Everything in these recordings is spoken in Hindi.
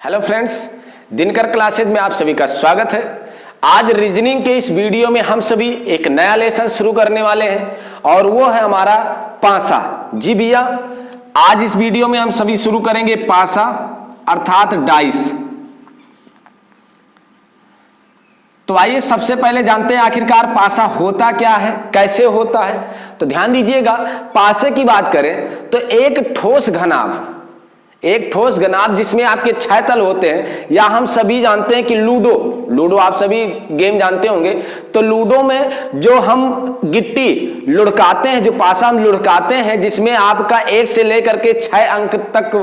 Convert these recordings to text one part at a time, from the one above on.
हेलो फ्रेंड्स, दिनकर क्लासेज में आप सभी का स्वागत है। आज रीजनिंग के इस वीडियो में हम सभी एक नया लेसन शुरू करने वाले हैं और वो है हमारा पासा। जी भैया, आज इस वीडियो में हम सभी शुरू करेंगे पासा अर्थात डाइस। तो आइए सबसे पहले जानते हैं आखिरकार पासा होता क्या है, कैसे होता है। तो ध्यान दीजिएगा, पासे की बात करें तो एक ठोस घनाभ जिसमें आपके 6 तल होते हैं, या हम सभी जानते हैं कि लूडो आप सभी गेम जानते होंगे। तो लूडो में जो हम गिट्टी लुढ़काते हैं, जो पासा हम लुढ़काते हैं, जिसमें आपका 1 से लेकर के 6 अंक तक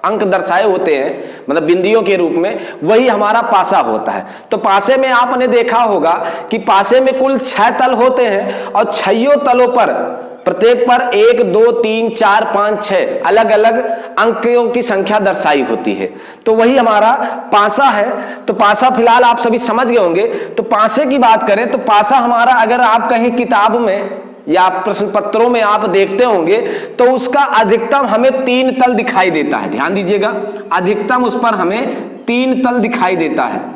अंक दर्शाए होते हैं, मतलब बिंदियों के रूप में, वही हमारा पासा होता है। तो पासे में आपने देखा होगा कि पासे में कुल 6 तल होते हैं और 6 तलों पर प्रत्येक पर 1, 2, 3, 4, 5, 6 अलग अलग अंकों की संख्या दर्शाई होती है। तो वही हमारा पासा है। तो पासा फिलहाल आप सभी समझ गए होंगे। तो पासे की बात करें तो पासा हमारा, अगर आप कहीं किताब में या प्रश्न पत्रों में आप देखते होंगे तो उसका अधिकतम हमें 3 तल दिखाई देता है। ध्यान दीजिएगा, अधिकतम उस पर हमें 3 तल दिखाई देता है।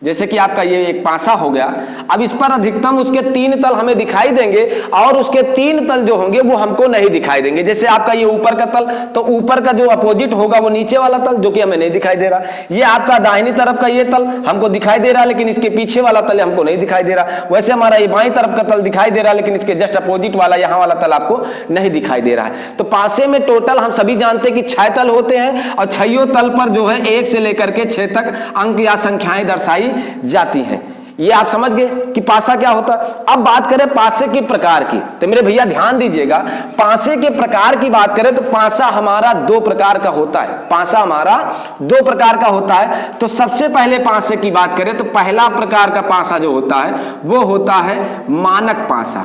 जैसे कि आपका ये एक पासा हो गया, अब इस पर अधिकतम उसके 3 तल हमें दिखाई देंगे और उसके 3 तल जो होंगे वो हमको नहीं दिखाई देंगे। जैसे आपका ये ऊपर का तल, तो ऊपर का जो अपोजिट होगा वो नीचे वाला तल, जो कि हमें नहीं दिखाई दे रहा। ये आपका दाहिनी तरफ का ये तल हमको दिखाई दे रहा, लेकिन इसके पीछे वाला तल हमको नहीं दिखाई दे रहा। वैसे हमारा ये बाईं तरफ का तल दिखाई दे रहा, लेकिन इसके जस्ट अपोजिट वाला यहाँ वाला तल आपको नहीं दिखाई दे रहा है। तो पासे में टोटल हम सभी जानते हैं कि 6 तल होते हैं और 6 तल पर जो है 1 से लेकर के 6 तक अंक या संख्याएं दर्शाई जाती हैं। ये आप समझ गए कि पासा क्या होता है। अब बात करें पासे के प्रकार की, तो मेरे भैया ध्यान दीजिएगा, पासे के प्रकार की बात करें तो पासा हमारा 2 प्रकार का होता है। पासा हमारा 2 प्रकार का होता है। तो सबसे पहले पासे की बात करें तो पहला प्रकार का पासा जो होता है वो होता है मानक पासा।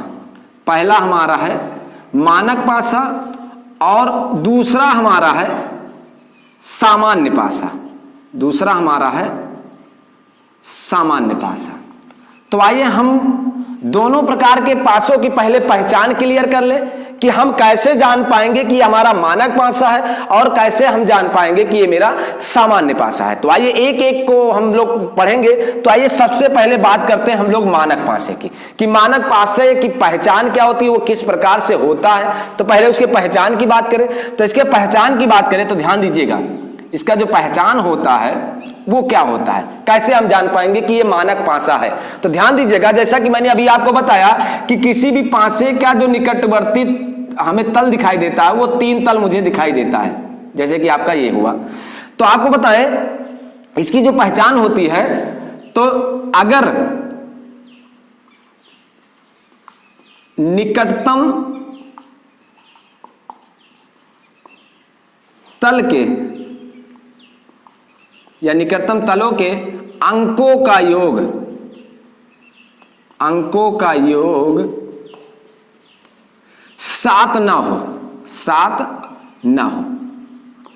पहला हमारा है मानक पासा और दूसरा हमारा है सामान्य पासा। दूसरा हमारा है सामान्य पासा। तो आइए हम दोनों प्रकार के पासों की पहले पहचान क्लियर कर ले कि हम कैसे जान पाएंगे कि हमारा मानक पासा है और कैसे हम जान पाएंगे कि ये मेरा सामान्य पासा है। तो आइए एक एक को हम लोग पढ़ेंगे। तो आइए सबसे पहले बात करते हैं हम लोग मानक पासे की, कि मानक पासे की पहचान क्या होती है, वो किस प्रकार से होता है। तो पहले उसके पहचान की बात करें तो इसके पहचान की बात करें तो ध्यान दीजिएगा, इसका जो पहचान होता है वो क्या होता है, कैसे हम जान पाएंगे कि ये मानक पासा है। तो ध्यान दीजिएगा, जैसा कि मैंने अभी आपको बताया कि किसी भी पासे का जो निकटवर्ती हमें तल diखाई देता है वो 3 तल मुझे दिखाई देता है। जैसे कि आपका ये हुआ। तो आपको बताएं इसकी जो पहचान होती है, तो अगर निकटतम तल के या निकटतम तलों के अंकों का योग 7 ना हो।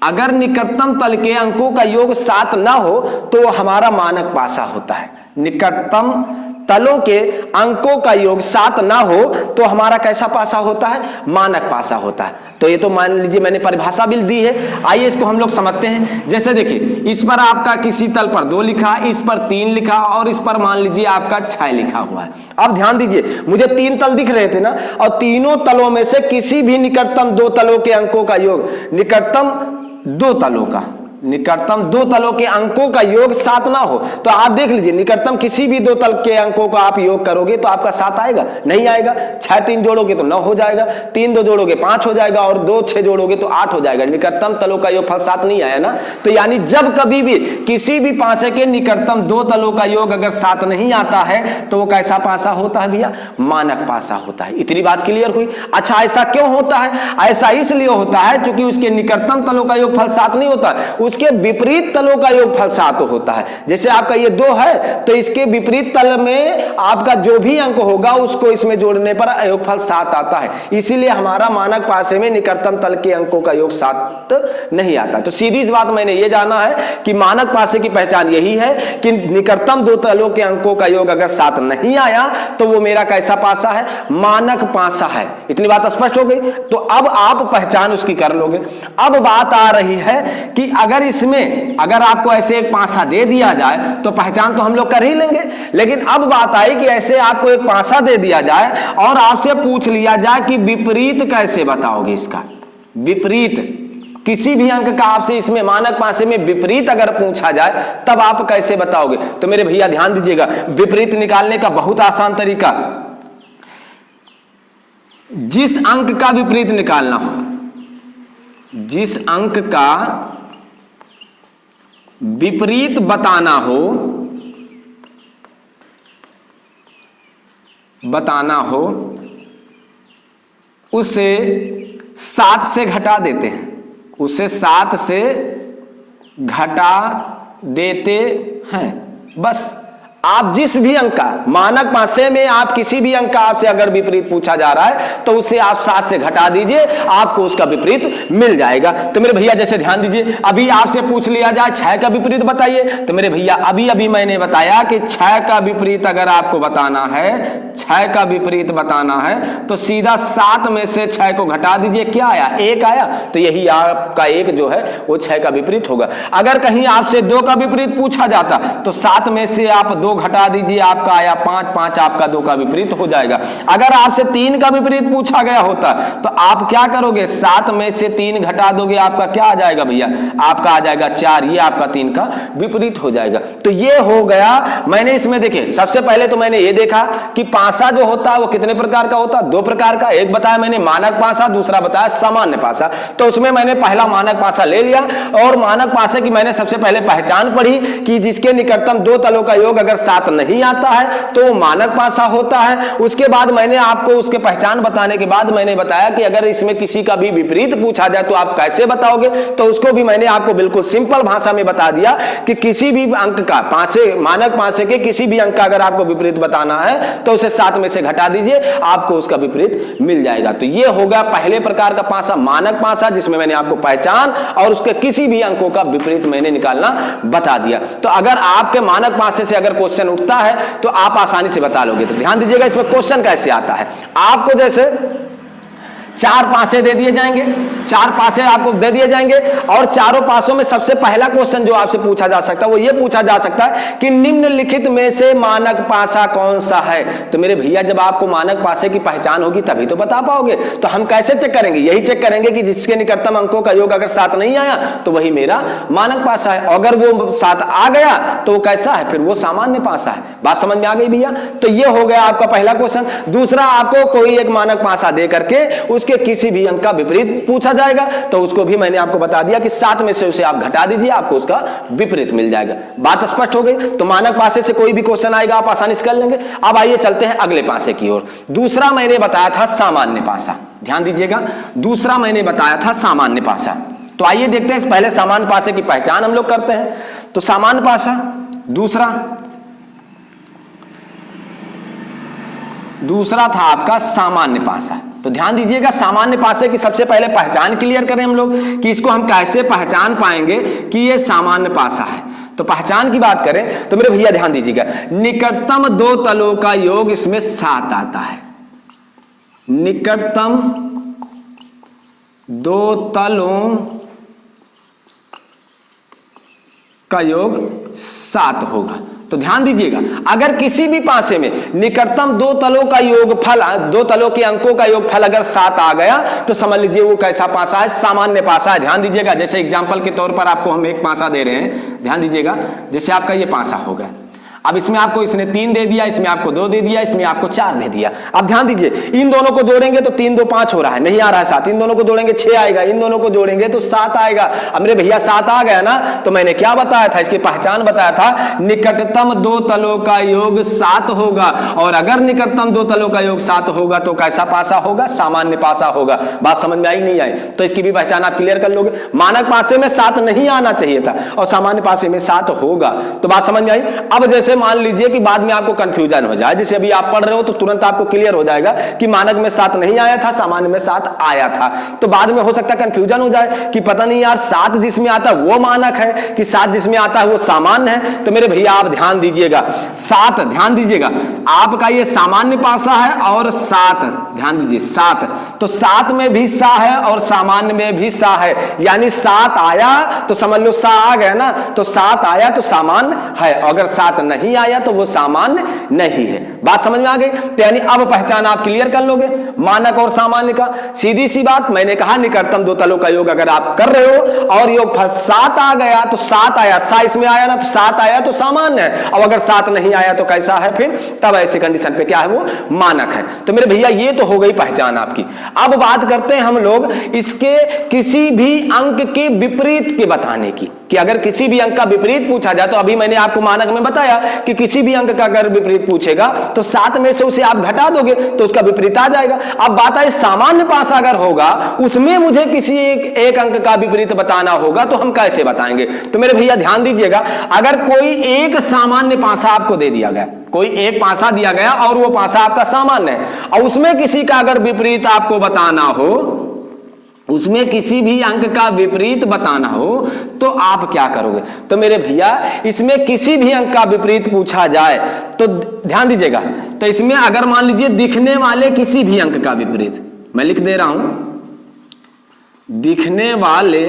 अगर निकटतम तल के अंकों का योग 7 ना हो तो हमारा मानक पासा होता है। निकटतम तलों के अंकों का योग 7 ना हो तो हमारा कैसा पासा होता है, मानक पासा होता है। तो ये तो मान लीजिए मैंने परिभाषा भी दी है। आइए इसको हम लोग समझते हैं। जैसे देखिए, इस पर आपका किसी तल पर 2 लिखा, इस पर 3 लिखा और इस पर मान लीजिए आपका 6 लिखा हुआ है। अब ध्यान दीजिए, मुझे 3 तल दिख रहे थे ना, और तीनों तलों में से किसी भी निकटतम 2 तलों के अंकों का योग, निकटतम 2 तलों के अंकों का योग 7 ना हो तो आप देख लीजिए, निकटतम किसी भी 2 तल के अंकों का आप योग करोगे तो आपका 7 आएगा? नहीं आएगा। 6 3 जोड़ोगे तो 9 हो जाएगा, 3 2 जोड़ोगे 5 हो जाएगा और 2 6 जोड़ोगे तो 8 हो जाएगा। निकटतम तलों का योग फल 7 नहीं आया ना। तो यानी जब कभी भी किसी भी पासे के निकटतम 2 तलों का योग अगर 7 नहीं आता है तो वो कैसा पासा होता है भैया, मानक पासा होता है। इतनी बात क्लियर हुई। अच्छा, ऐसा क्यों होता है? ऐसा इसलिए होता है क्योंकि उसके निकटतम तलों का योग फल 7 नहीं होता, उस उसके विपरीत तलों का योगफल 7 होता है। जैसे आपका ये 2 है तो इसके विपरीत तल में आपका जो भी अंक होगा उसको इसमें जोड़ने पर योगफल 7 आता है। इसीलिए हमारा मानक पासे में निकटतम तल के अंकों का योग 7 नहीं आता। तो सीधी इस बात मैंने ये जाना है कि मानक पासे की पहचान यही है कि निकटतम 2 तलों के अंकों का योग अगर 7 नहीं आया तो वो मेरा कैसा पासा है? मानक पासा है। इतनी बात स्पष्ट हो गई। तो अब आप पहचान उसकी कर लोगे। अब बात आ रही है कि अगर इसमें अगर आपको ऐसे एक पासा दे दिया जाए तो पहचान तो हम लोग कर ही लेंगे, लेकिन अब बात आई कि ऐसे आपको एक पासा दे दिया जाए और आपसे पूछ लिया जाए कि विपरीत कैसे बताओगे इसका? विपरीत किसी भी अंक का आपसे इसमें मानक पासे में विपरीत अगर पूछा जाए तब आप कैसे बताओगे? तो मेरे भैया ध्यान दीजिएगा, विपरीत निकालने का बहुत आसान तरीका, जिस अंक का विपरीत निकालना हो, जिस अंक का विपरीत बताना हो उसे 7 से घटा देते हैं, उसे 7 से घटा देते हैं। बस आप जिस भी अंक का मानक पासे में आप किसी भी अंक का आपसे अगर विपरीत पूछा जा रहा है तो उसे आप 7 से घटा दीजिए, आपको उसका विपरीत मिल जाएगा। तो मेरे भैया जैसे ध्यान दीजिए, अभी आपसे पूछ लिया जाए 6 का विपरीत बताइए, तो मेरे भैया अभी मैंने बताया कि 6 का विपरीत अगर आपको बताना है, 6 का विपरीत बताना है तो सीधा 7 में से 6 को घटा दीजिए। क्या आया? 1 आया। तो यही आपका 1 जो है वो 6 का विपरीत होगा। अगर कहीं आपसे 2 का विपरीत पूछा जाता तो 7 में से आप 2 घटा दीजिए, आपका आया 5, 5 आपका 2 का विपरीत हो जाएगा। अगर आपसे 3 का विपरीत पूछा गया होता तो आप क्या करोगे? 7 में से 3 घटा दोगे, आपका क्या आ जाएगा भैया? आपका आ जाएगा 4। ये आपका 3 का विपरीत हो जाएगा। तो ये हो गया। मैंने इसमें देखिए सबसे पहले तो मैंने ये देखा कि पासा जो होता है वो कितने प्रकार का होता है? 2 प्रकार का। एक बताया मैंने मानक पासा, दूसरा बताया सामान्य पासा। तो उसमें मैंने पहला मानक पासा ले लिया और मानक पासे की मैंने सबसे पहले पहचान पढ़ी कि जिसके निकटतम 2 तलों का योग अगर 7 नहीं आता है तो मानक पासा होता है। उसके बाद मैंने आपको उसके पहचान बताने के बाद मैंने बताया कि अगर इसमें किसी का भी विपरीत पूछा जाए तो आप कैसे बताओगे, तो उसको भी मैंने आपको बिल्कुल सिंपल भाषा में बता दिया कि किसी भी अंक का पासे, मानक पासे के किसी भी अंक का अगर आपको विपरीत बताना है तो उसे 7 में से घटा दीजिए, आपको उसका विपरीत मिल जाएगा। तो ये होगा पहले प्रकार का पासा, मानक पासा, जिसमें मैंने आपको पहचान और उसके किसी भी अंकों का विपरीत मैंने निकालना बता दिया। तो अगर आपके मानक पासे से अगर क्वेश्चन उठता है तो आप आसानी से बता लोगे। तो ध्यान दीजिएगा इसमें क्वेश्चन कैसे आता है। आपको जैसे 4 पासे दे दिए जाएंगे, 4 पासे आपको दे दिए जाएंगे और चारों पासों में सबसे पहला क्वेश्चन जो आपसे पूछा जा सकता है वो ये पूछा जा सकता है कि निम्नलिखित में से मानक पासा कौन सा है। तो मेरे भैया जब आपको मानक पासे की पहचान होगी तभी तो बता पाओगे। तो हम कैसे चेक करेंगे? यही चेक करेंगे कि जिसके निकटतम अंकों का योग अगर 7 नहीं आया तो वही मेरा मानक पासा है, अगर वो 7 आ गया तो वो कैसा है? फिर वो सामान्य पासा है। बात समझ में आ गई भैया? तो ये हो गया आपका पहला क्वेश्चन। दूसरा, आपको कोई एक मानक पासा दे करके उसके किसी भी अंक का विपरीत पूछा जाएगा तो उसको भी मैंने आपको बता दिया कि 7 में से उसे आप घटा दीजिए, आपको उसका विपरीत मिल जाएगा। बात स्पष्ट हो गई? तो मानक पासे से कोई भी क्वेश्चन आएगा आप आसानी से कर लेंगे। अब आइए चलते हैं अगले पासे की ओर। दूसरा मैंने बताया था सामान्य पासा। ध्यान दीजिएगा, दूसरा मैंने बताया था सामान्य पासा। तो आइए देखते हैं, पहले सामान्य पासे की पहचान हम लोग करते हैं। तो सामान्य पासा दूसरा था आपका सामान्य पासा। तो ध्यान दीजिएगा, सामान्य पासे की सबसे पहले पहचान क्लियर करें हम लोग कि इसको हम कैसे पहचान पाएंगे कि ये सामान्य पासा है। तो पहचान की बात करें तो मेरे भैया ध्यान दीजिएगा, निकटतम 2 तलों का योग इसमें 7 आता है। निकटतम 2 तलों का योग 7 होगा। तो ध्यान दीजिएगा, अगर किसी भी पासे में निकटतम 2 तलों का योगफल, 2 तलों के अंकों का योगफल अगर 7 आ गया तो समझ लीजिए वो कैसा पासा है? सामान्य पासा है। ध्यान दीजिएगा, जैसे एग्जांपल के तौर पर आपको हम एक पासा दे रहे हैं। ध्यान दीजिएगा, जैसे आपका ये पासा हो गया। अब इसमें आपको इसने 3 दे दिया, इसमें आपको 2 दे दिया, इसमें आपको 4 दे दिया। अब ध्यान दीजिए, इन दोनों को जोड़ेंगे तो 3 2 5 हो रहा है, नहीं आ रहा है 7। इन दोनों को जोड़ेंगे 6 आएगा, इन दोनों को जोड़ेंगे तो 7 आएगा। अब मेरे भैया 7 आ गया ना, तो मैंने क्या बताया था, इसकी पहचान बताया था, निकटतम 2 तलों का योग 7 होगा। और अगर निकटतम 2 तलों का योग 7 होगा तो कैसा पासा होगा, सामान्य पासा होगा। बात समझ में आई नहीं आई? तो इसकी भी पहचान आप क्लियर कर लोगे। मानक पासे में 7 नहीं आना चाहिए था और सामान्य पासे में 7 होगा, तो बात समझ में आई। अब जैसे मान लीजिए कि बाद में आपको कंफ्यूजन हो जाए, जैसे अभी आप पढ़ रहे हो तो तुरंत आपको क्लियर हो जाएगा कि मानक में 7 नहीं आया था, सामान्य में 7 आया था। तो बाद में हो सकता है कंफ्यूजन हो जाए कि पता नहीं यार 7 जिसमें आता है वो मानक है कि 7 जिसमें आता है वो सामान्य है। तो मेरे भैया आप ध्यान दीजिएगा, 7 ध्यान दीजिएगा, आपका ये सामान्य पासा है और 7 ध्यान दीजिए 7, तो 7 में भी सा है और सामान्य में भी सा है, यानी 7 आया तो समझ लो सा आ गया ना, तो 7 आया तो सामान्य है, अगर 7 नहीं आया तो वो सामान्य नहीं है। बात समझ में आ गई? तो यानी अब पहचान आप क्लियर कर लोगे मानक और सामान्य का। सीधी सी बात, मैंने कहा निकटतम 2 तलों का योग अगर आप कर रहे हो और योग 7 आ गया तो 7 आया, सा इसमें आया ना, तो 7 आया तो सामान्य है। अब अगर 7 नहीं आया तो कैसा है फिर? तब ऐसे कंडीशन पे क्या है, वो मानक है। तो मेरे भैया ये तो हो गई पहचान आपकी। अब बात करते हैं हम लोग इसके किसी भी अंक के विपरीत के बताने की, कि अगर किसी भी अंक का विपरीत पूछा जाए, तो अभी मैंने आपको मानक में बताया कि किसी भी अंक का अगर विपरीत पूछेगा तो 7 में से उसे आप घटा दोगे तो उसका विपरीत आ जाएगा। अब बात है सामान्य पासा अगर होगा उसमें मुझे किसी एक अंक का विपरीत बताना होगा, तो हम कैसे बताएंगे? तो मेरे भैया ध्यान दीजिएगा, अगर कोई एक सामान्य पासा आपको दे दिया गया, कोई एक पासा दिया गया और वो पासा आपका सामान्य है, और उसमें किसी का अगर विपरीत आपको बताना हो, उसमें किसी भी अंक का विपरीत बताना हो, तो आप क्या करोगे? तो मेरे भैया इसमें किसी भी अंक का विपरीत पूछा जाए तो ध्यान दीजिएगा, तो इसमें अगर मान लीजिए दिखने वाले किसी भी अंक का विपरीत, मैं लिख दे रहा हूं, दिखने वाले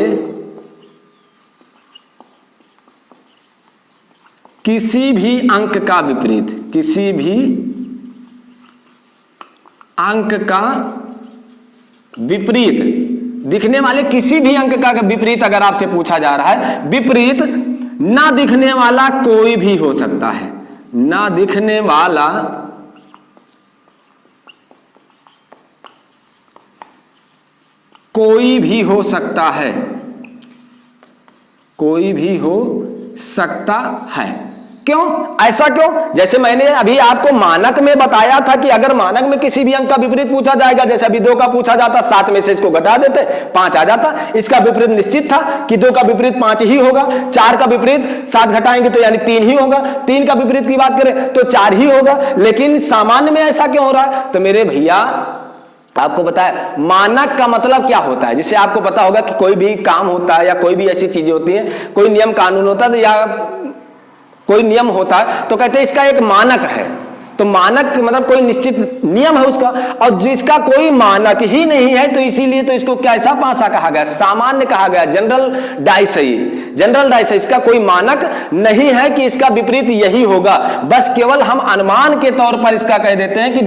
किसी भी अंक का विपरीत, किसी भी अंक का विपरीत, दिखने वाले किसी भी अंक का विपरीत अगर आपसे पूछा जा रहा है, विपरीत ना दिखने वाला कोई भी हो सकता है, ना दिखने वाला कोई भी हो सकता है, कोई भी हो सकता है। क्यों? ऐसा क्यों? जैसे मैंने अभी आपको मानक में बताया था कि अगर मानक में किसी भी अंक का विपरीत पूछा जाएगा, जैसे अभी 2 का पूछा जाता, 7 में से इसको घटा देते 5 आ जाता, इसका विपरीत निश्चित था कि 2 का विपरीत 5 ही होगा, 4 का विपरीत 7 घटाएंगे तो यानी 3 ही होगा, 3 का विपरीत की बात करें तो 4 ही होगा। लेकिन सामान्य में ऐसा क्यों हो रहा है? तो मेरे भैया आपको बताया मानक का मतलब क्या होता है। जिससे आपको पता होगा कि कोई भी काम होता है या कोई भी ऐसी चीजें होती हैं, कोई नियम कानून होता है या कोई नियम होता है, तो कहते हैं इसका एक मानक है। तो मानक मतलब कोई निश्चित नियम है उसका, और जिसका कोई मानक ही नहीं है तो इसीलिए तो इसको कैसा पासा कहा गया, सामान्य कहा गया, जनरल डाइस है ये, जनरल डाइस है। इसका कोई मानक नहीं है कि इसका विपरीत यही होगा, बस केवल हम अनुमान के तौर पर इसका कह देते हैं कि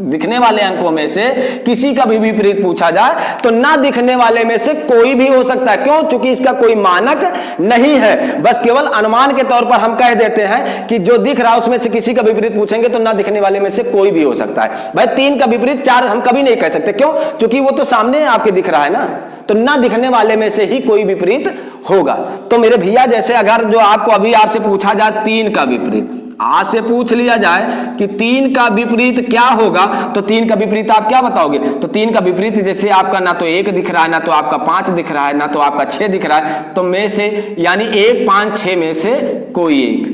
दिखने वाले अंकों में से किसी का भी विपरीत पूछा जाए तो ना दिखने वाले में से कोई भी हो सकता है। क्यों? क्योंकि इसका कोई मानक नहीं है, बस केवल अनुमान के तौर पर हम कह देते हैं कि जो दिख रहा है उसमें से किसी का विपरीत पूछेंगे तो ना दिखने वाले में से कोई भी हो सकता है। भाई 3 का विपरीत 4 हम कभी नहीं कह सकते। क्यों? क्योंकि वो तो सामने आपके दिख रहा है ना, तो ना दिखने वाले में से ही कोई विपरीत होगा। तो मेरे भैया जैसे अगर जो आपको अभी आपसे पूछा जाए 3 का विपरीत, आज से पूछ लिया जाए कि 3 का विपरीत क्या होगा, तो 3 का विपरीत आप क्या बताओगे? तो 3 का विपरीत जैसे आपका ना तो 1 दिख रहा है, ना तो आपका 5 दिख रहा है, ना तो आपका 6 दिख रहा है, तो में से यानी 1 5 6 में से कोई एक,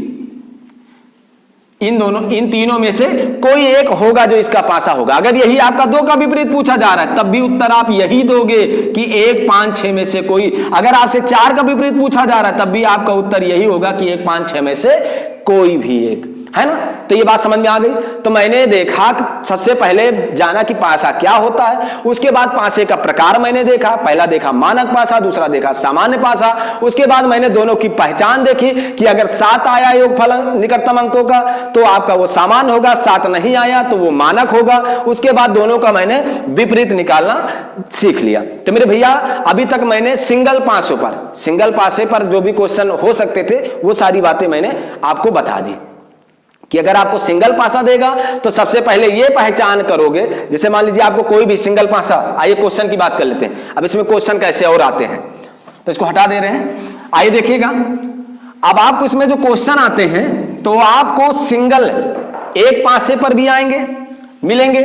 इन तीनों में से कोई एक होगा जो इसका पासा होगा। अगर यही आपका 2 का विपरीत पूछा जा रहा है तब भी उत्तर आप यही दोगे कि 1 5 6 में से कोई। अगर आपसे 4 का विपरीत पूछा जा रहा है तब भी आपका उत्तर यही होगा कि 1 5 6 में से कोई भी एक, है ना। तो ये बात समझ में आ गई। तो मैंने देखा, सबसे पहले जाना कि पासा क्या होता है, उसके बाद पासे का प्रकार मैंने देखा, पहला देखा मानक पासा, दूसरा देखा सामान्य पासा। उसके बाद मैंने दोनों की पहचान देखी कि अगर 7 आया योगफल निकटतम अंकों का तो आपका वो सामान्य होगा, 7 नहीं आया तो वो मानक होगा। उसके बाद दोनों का मैंने विपरीत निकालना सीख लिया। तो मेरे भैया अभी तक मैंने सिंगल पासे पर जो भी क्वेश्चन हो सकते थे वो सारी बातें मैंने आपको बता दी कि अगर आपको सिंगल पासा देगा तो सबसे पहले ये पहचान करोगे, जैसे मान लीजिए आपको कोई भी सिंगल पासा, आइए क्वेश्चन की बात कर लेते हैं। अब इसमें क्वेश्चन कैसे और आते हैं तो इसको हटा दे रहे हैं। आइए देखिएगा, अब आपको इसमें जो क्वेश्चन आते हैं तो आपको सिंगल एक पासे पर भी आएंगे, मिलेंगे,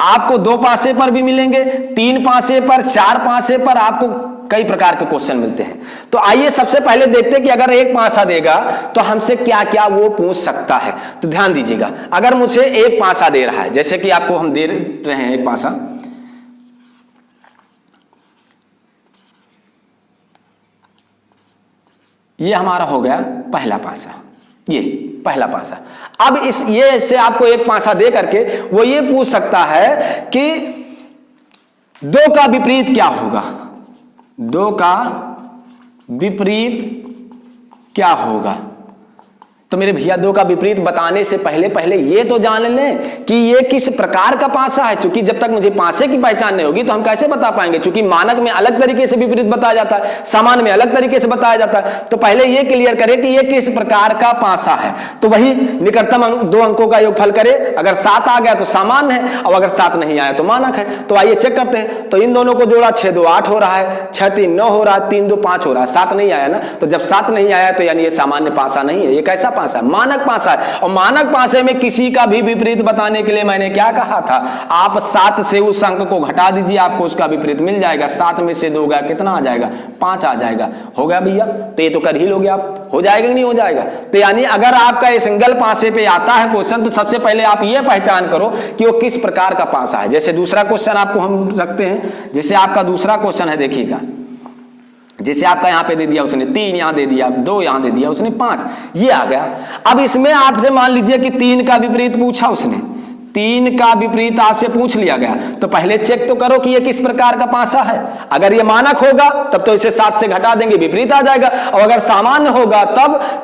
आपको 2 पासे पर भी मिलेंगे, 3 पासे पर, 4 पासे पर, आपको कई प्रकार के क्वेश्चन मिलते हैं। तो आइए सबसे पहले देखते हैं कि अगर एक पासा देगा तो हमसे क्या क्या वो पूछ सकता है। तो ध्यान दीजिएगा, अगर मुझे एक पासा दे रहा है, जैसे कि आपको हम दे रहे हैं एक पासा, ये हमारा हो गया पहला पासा, ये पहला पासा। अब ये से आपको एक पासा दे करके वो ये पूछ सकता है कि 2 का विपरीत क्या होगा, 2 का विपरीत क्या होगा। तो मेरे भैया 2 का विपरीत बताने से पहले ये तो जान लें कि ये किस प्रकार का पासा है, क्योंकि जब तक मुझे पासे की पहचान नहीं होगी तो हम कैसे बता पाएंगे, क्योंकि मानक में अलग तरीके से विपरीत बताया जाता है, सामान्य में अलग तरीके से बताया जाता है। तो पहले ये क्लियर करें कि ये किस प्रकार का पासा है। तो वही निकटतम 2 अंकों का योगफल करे, अगर 7 आ गया तो सामान्य है और अगर 7 नहीं आया तो मानक है। तो आइए चेक करते हैं। तो इन दोनों को जोड़ा, 6 2 8 हो रहा है, 6 3 9 हो रहा है, 3 2 5 हो रहा है, 7 नहीं आया ना। तो जब 7 नहीं आया तो यानी ये सामान्य पासा नहीं है, ये कैसा पासा है, मानक पासा है। और मानक पासे में किसी का भी विपरीत बताने के लिए मैंने क्या कहा था, आप 7 से उस अंक को घटा दीजिए, आपको उसका विपरीत मिल जाएगा। 7 में से 2 गया, कितना आ जाएगा, 5 आ जाएगा। हो गया भैया, तो ये तो कर ही लोगे आप, हो जाएगा कि नहीं हो जाएगा। तो यानी अगर आपका ये सिंगल पासे पे आता है क्वेश्चन तो सबसे पहले आप ये पहचान करो कि वो किस प्रकार का पासा है। जैसे दूसरा क्वेश्चन आपको हम रखते हैं, जैसे आपका दूसरा क्वेश्चन है, देखिएगा, जैसे आपका यहां पे दे दिया उसने 3, यहां दे दिया 2, यहां दे दिया उसने 5, ये आ गया। अब इसमें आपसे मान लीजिए कि 3 का विपरीत पूछा उसने, 3 का विपरीत आपसे पूछ लिया गया, तो पहले चेक तो करो कि ये किस प्रकार का पासा है। अगर ये मानक होगा तब तो इसे 7 से घटा देंगे, विपरीत आ जाएगा। और अगर सामान्य होगा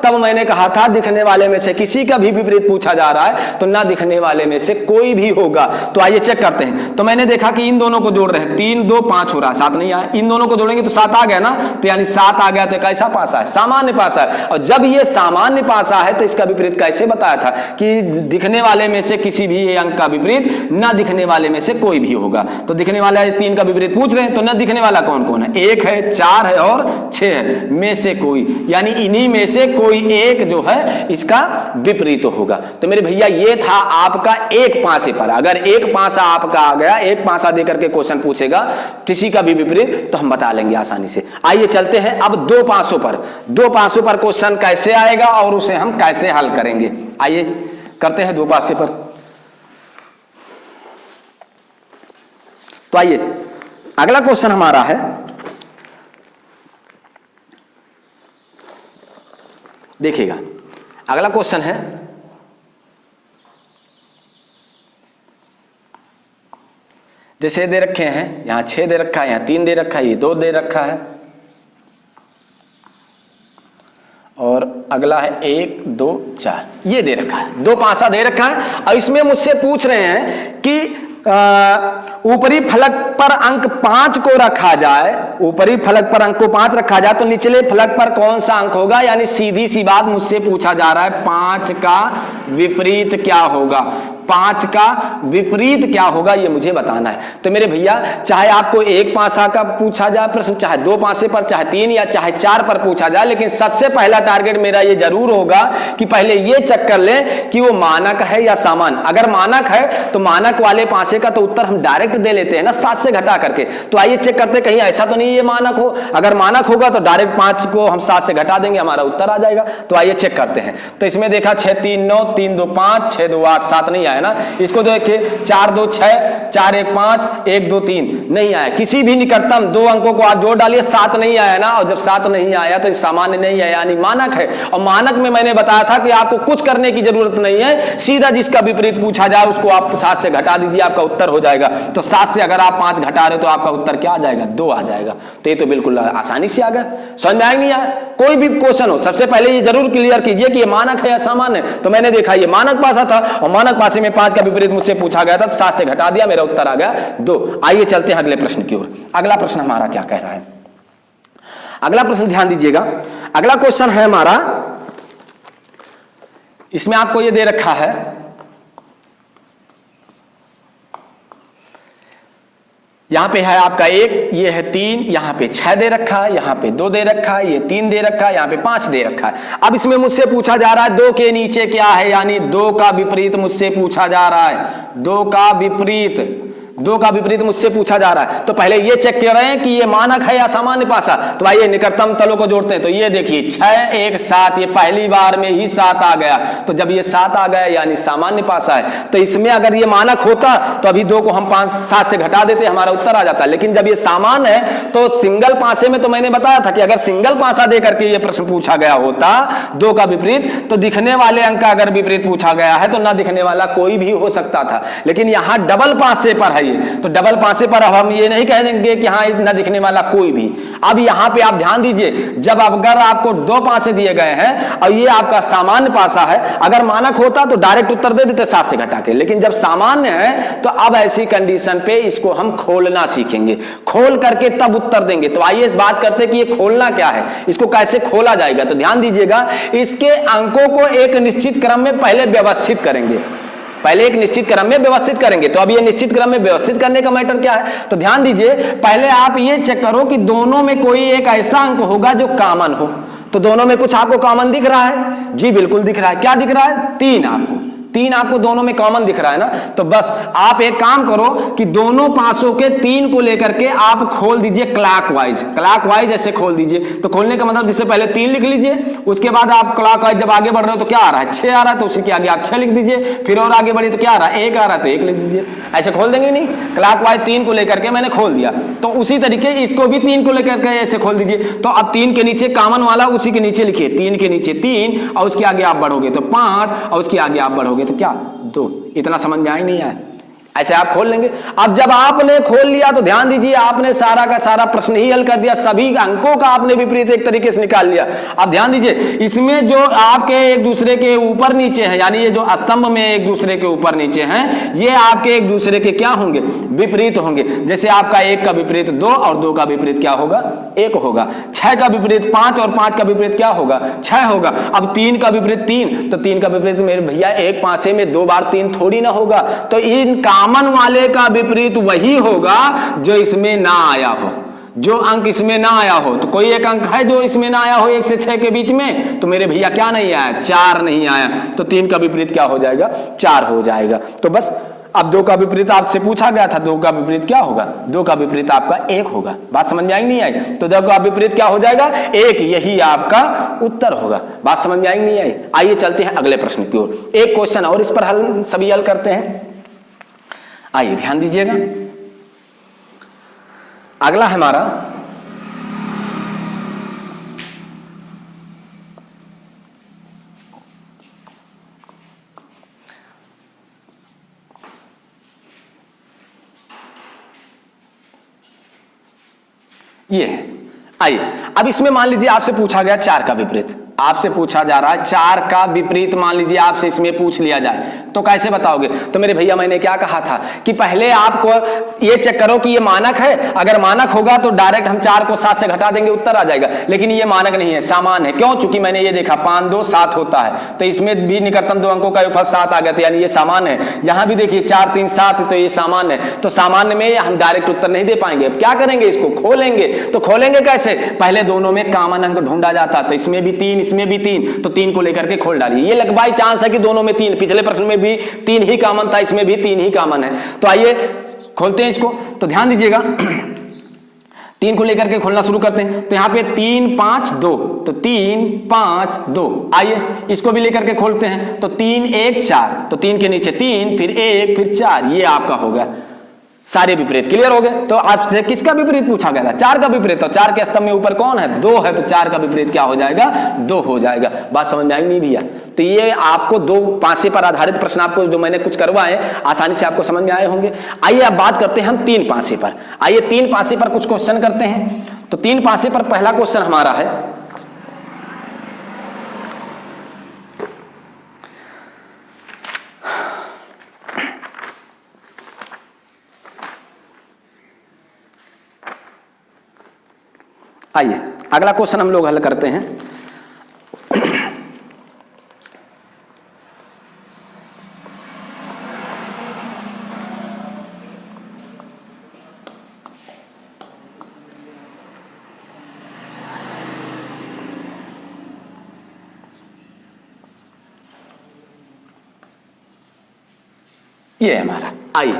तब मैंने कहा था दिखने वाले में से किसी का भी विपरीत पूछा जा रहा है तो ना दिखने वाले में से कोई भी होगा। तो आइए चेक करते हैं। तो मैंने देखा कि इन दोनों को जोड़ रहे हैं, 3 2 5 हो रहा है, 7 नहीं आया, इन दोनों को जोड़ेंगे तो 7 आ गया ना। तो यानी 7 आ गया तो कैसा पासा है, सामान्य पासा है। और जब ये सामान्य पासा है तो इसका विपरीत कैसे बताया था कि दिखने वाले में से किसी भी अंक का विपरीत ना दिखने वाले में से कोई भी होगा। तो दिखने वाला 3 का विपरीत पूछ रहे हैं, तो ना दिखने वाला कौन कौन है, 1 है, 4 है और 6 है, में से कोई, यानी इन्हीं में से कोई एक जो है इसका विपरीत होगा। तो मेरे भैया ये था आपका एक पासे पर। अगर एक पासा आपका आ गया, एक पासा देकर के क्वेश्चन पूछेगा किसी का भी विपरीत तो हम बता लेंगे आसानी से। आइए चलते हैं अब 2 पासों पर। 2 पासों पर क्वेश्चन कैसे आएगा और उसे हम कैसे हल करेंगे, आइए करते हैं 2 पासे पर। तो आइए अगला क्वेश्चन हमारा है, देखिएगा अगला क्वेश्चन है, जैसे दे रखे हैं यहां 6 दे रखा है, यहां 3 दे रखा है, ये 2 दे रखा है और अगला है 1 2 4, ये दे रखा है। 2 पासा दे रखा है और इसमें मुझसे पूछ रहे हैं कि ऊपरी फलक पर अंक 5 को रखा जाए, ऊपरी फलक पर अंक को 5 रखा जाए तो निचले फलक पर कौन सा अंक होगा। यानी सीधी सी बात मुझसे पूछा जा रहा है 5 का विपरीत क्या होगा, 5 का विपरीत क्या होगा ये मुझे बताना है। तो मेरे भैया चाहे आपको एक पासा का पूछा जाए प्रश्न, चाहे 2 पासे पर, चाहे 3 या चाहे 4 पर पूछा जाए, लेकिन सबसे पहला टारगेट मेरा ये जरूर होगा कि पहले ये चेक कर लें कि वो मानक है या सामान्य। अगर मानक है तो मानक वाले पासे का तो उत्तर हम डायरेक्ट दे लेते हैं ना 7 से घटा करके। तो आइए चेक करते हैं कहीं ऐसा तो नहीं ये मानक हो। अगर मानक होगा तो डायरेक्ट 5 को हम 7 से घटा देंगे, हमारा उत्तर आ जाएगा। तो आइए चेक करते हैं। तो इसमें देखा 6 3 9, 3 2 5, 6 2 8, 7 नहीं आया आया ना। इसको देखिए 4 2 6, 4 1 5, 1 2 3 नहीं आया। किसी भी निकटतम दो अंकों को आप जोड़ डालिए, 7 नहीं आया ना। और जब 7 नहीं आया तो सामान्य नहीं है, यानी मानक है। और मानक में मैंने बताया था कि आपको कुछ करने की जरूरत नहीं है, सीधा जिसका विपरीत पूछा जाए उसको आप 7 से घटा दीजिए, आपका उत्तर हो जाएगा। तो 7 से अगर आप 5 घटा रहे हो तो आपका उत्तर क्या आ जाएगा? 2 आ जाएगा। तो ये तो बिल्कुल आसानी से आ गया। समझ में आया नहीं आया? कोई भी क्वेश्चन हो सबसे पहले ये जरूर क्लियर कीजिए कि ये मानक है या सामान्य है। तो मैंने देखा ये मानक पासा था और मानक पासे में 5 का विपरीत मुझसे पूछा गया था, तो 7 से घटा दिया, मेरा उत्तर आ गया 2। आइए चलते हैं अगले प्रश्न की ओर। अगला प्रश्न हमारा क्या कह रहा है? अगला प्रश्न ध्यान दीजिएगा। अगला क्वेश्चन है हमारा, इसमें आपको ये दे रखा है, यहां पे है आपका 1, ये है 3, यहां पे 6 दे रखा है, यहां पे 2 दे रखा है, ये 3 दे रखा है, यहां पे 5 दे रखा है। अब इसमें मुझसे पूछा जा रहा है 2 के नीचे क्या है, यानी 2 का विपरीत मुझसे पूछा जा रहा है। 2 का विपरीत मुझसे पूछा जा रहा है। तो पहले ये चेक कर रहे हैं कि ये मानक है या सामान्य पासा। तो आइए निकटतम तलों को जोड़ते हैं। तो ये देखिए 6 1 7, ये पहली बार में ही 7 आ गया। तो जब ये 7 आ गया यानी सामान्य पासा है। तो इसमें अगर ये मानक होता तो अभी 2 को हम 7 से घटा देते, हमारा उत्तर आ जाता। लेकिन जब ये सामान्य है तो सिंगल पासे में, तो मैंने बताया था कि अगर सिंगल पासा दे करके ये प्रश्न पूछा गया होता 2 का विपरीत, तो दिखने वाले अंक का अगर विपरीत पूछा गया है तो ना दिखने वाला कोई भी हो सकता था। लेकिन यहां डबल पासे पर है, तो डबल पासे पर अब हम ये नहीं कह देंगे कि हाँ न दिखने वाला कोई भी। अब यहां पे आप ध्यान दीजिए, जब अगर आपको 2 पासे दिए गए हैं और ये आपका सामान्य पासा है, अगर मानक होता तो डायरेक्ट उत्तर दे देते 7 से घटा के। लेकिन जब सामान्य है तो अब ऐसी कंडीशन पे इसको हम खोलना सीखेंगे, खोल करके तब उत्तर देंगे। तो आइए बात करते हैं कि ये खोलना क्या है, इसको कैसे खोला जाएगा। तो ध्यान दीजिएगा, इसके अंकों को एक निश्चित क्रम में पहले व्यवस्थित करेंगे, पहले एक निश्चित क्रम में व्यवस्थित करेंगे। तो अब ये निश्चित क्रम में व्यवस्थित करने का मैटर क्या है, तो ध्यान दीजिए, पहले आप ये चेक करो कि दोनों में कोई एक ऐसा अंक होगा जो कॉमन हो। तो दोनों में कुछ आपको कॉमन दिख रहा है? जी बिल्कुल दिख रहा है। क्या दिख रहा है? 3 आपको दोनों में कॉमन दिख रहा है ना। तो बस आप एक काम करो कि दोनों पासों के 3 को लेकर के आप खोल दीजिए क्लॉकवाइज ऐसे खोल दीजिए। तो खोलने का मतलब जिससे पहले 3 लिख लीजिए, उसके बाद आप क्लॉकवाइज जब आगे बढ़ रहे हो तो क्या आ रहा है? 6 आ रहा है, तो उसी के आगे आप 6 लिख दीजिए। फिर और आगे बढ़िए तो क्या आ रहा है? 1 आ रहा है, तो 1 लिख दीजिए। ऐसे खोल देंगे नहीं, क्लॉकवाइज 3 को लेकर के मैंने खोल दिया। तो उसी तरीके इसको भी 3 को लेकर के ऐसे खोल दीजिए। तो अब 3 के नीचे कॉमन वाला उसी के नीचे लिखिए, 3 के नीचे 3, और उसके आगे आप बढ़ोगे तो 5, और उसके आगे आप बढ़ोगे तो क्या? 2। इतना समझ में आया नहीं आया? ऐसे आप खोल लेंगे। अब जब आपने खोल लिया तो ध्यान दीजिए, आपने सारा का सारा प्रश्न ही हल कर दिया, सभी अंकों का आपने विपरीत एक तरीके से निकाल लिया। अब ध्यान दीजिए, इसमें जो आपके एक दूसरे के ऊपर नीचे हैं, यानी ये जो स्तंभ में एक दूसरे के ऊपर नीचे हैं, ये आपके एक दूसरे के क्या होंगे? विपरीत होंगे। जैसे आपका 1 का विपरीत 2 और 2 का विपरीत क्या होगा? 1 होगा। 6 का विपरीत 5 और 5 का विपरीत क्या होगा? 6 होगा। अब 3 का विपरीत 3, तो 3 का विपरीत मेरे भैया एक पासे में 2 बार 3 थोड़ी ना होगा। तो इन कॉमन वाले का विपरीत वही होगा जो इसमें ना आया हो, जो अंक इसमें ना आया हो। तो कोई एक अंक है जो इसमें ना आया हो 1 से 6 के बीच में, तो मेरे भैया क्या नहीं आया? 4 नहीं आया। तो 3 का विपरीत क्या हो जाएगा? 4 हो जाएगा। तो बस अब 2 का विपरीत आपसे पूछा गया था, 2 का विपरीत क्या होगा? 2 का विपरीत आपका 1 होगा। बात समझ में आई नहीं आई? तो 2 का विपरीत क्या हो जाएगा? 1। यही आपका उत्तर होगा। बात समझ में आई नहीं आई? आइए चलते हैं अगले प्रश्न की ओर। एक क्वेश्चन और इस पर हल सभी हल करते हैं। आइए ध्यान दीजिएगा, अगला हमारा ये है। आइए अब इसमें मान लीजिए आपसे पूछा गया 4 का विपरीत, आपसे पूछा जा रहा है 4 का विपरीत, मान लीजिए आपसे इसमें पूछ लिया जाए तो कैसे बताओगे? तो मेरे भैया मैंने क्या कहा था कि पहले आपको ये चेक करो कि ये मानक है। अगर मानक होगा तो डायरेक्ट हम 4 को 7 से घटा देंगे, उत्तर आ जाएगा। लेकिन ये मानक नहीं है, सामान्य है। क्यों? चूंकि मैंने ये देखा 5 2 7 होता है, तो इसमें भी निकटतम 2 अंकों का योगफल 7 आ गया, तो यानी ये सामान्य है। यहां भी देखिए 4 3 7, तो ये सामान्य है। तो सामान्य में हम डायरेक्ट उत्तर नहीं दे पाएंगे। अब क्या करेंगे? इसको खोलेंगे। तो खोलेंगे कैसे? पहले दोनों में कॉमन अंक ढूंढा जाता। तो इसमें भी 3, इसमें भी 3, तो 3 को लेकर के खोल डालिए। ये लग बाई चांस है कि दोनों में 3, पिछले प्रश्न में भी 3 ही कॉमन था, इसमें भी 3 ही कॉमन है। तो आइए खोलते हैं इसको। तो ध्यान दीजिएगा, 3 को लेकर के खोलना शुरू करते हैं। तो यहाँ पे 3 5 2, तो 3 5 2। आइए इसको भी लेकर के खोलते हैं। तो 3 1 4, तो 3 के नीचे 3, फिर 1, फिर 4। ये आपका हो गया सारे विपरीत। क्लियर हो गए। तो आपसे किसका विपरीत पूछा गया था? 4 का विपरीत। तो 4 के स्तंभ में ऊपर कौन है? 2 है। तो 4 का विपरीत क्या हो जाएगा? 2 हो जाएगा। बात समझ में आई नहीं भैया? तो ये आपको 2 पासे पर आधारित प्रश्न आपको जो मैंने कुछ करवाए आसानी से आपको समझ में आए होंगे। आइए अब बात करते हैं हम 3 पासे पर। आइए 3 पासे पर कुछ क्वेश्चन करते हैं। तो 3 पासे पर पहला क्वेश्चन हमारा है, आइए अगला क्वेश्चन हम लोग हल करते हैं। ये है हमारा। आइए